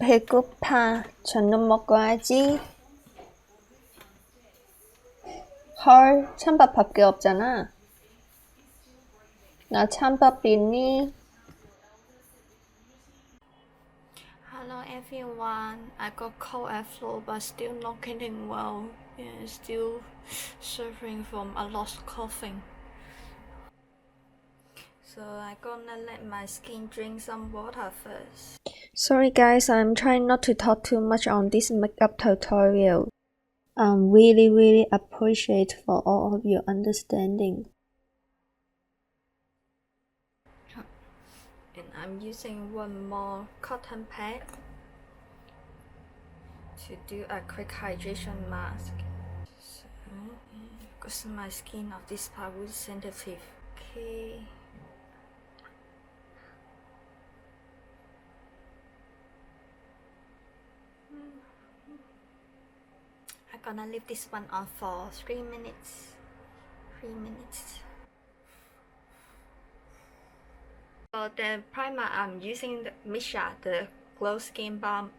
배고파. 저녁 먹어야지. 헐, 찬밥밖에 없잖아. 나 찬밥 있니? Hello everyone, I got cold and flu but still not getting well. Yeah, still suffering from a lot of coughing. So I'm gonna let my skin drink some water first. Sorry guys, I'm trying not to talk too much on this makeup tutorial. I'm really appreciate for all of your understanding. And I'm using one more cotton pad to do a quick hydration mask. So, because my skin of this part was sensitive. Okay. I'm gonna leave this one on for 3 minutes. 3 minutes. For the primer, I'm using the Missha, the Glow Skin Balm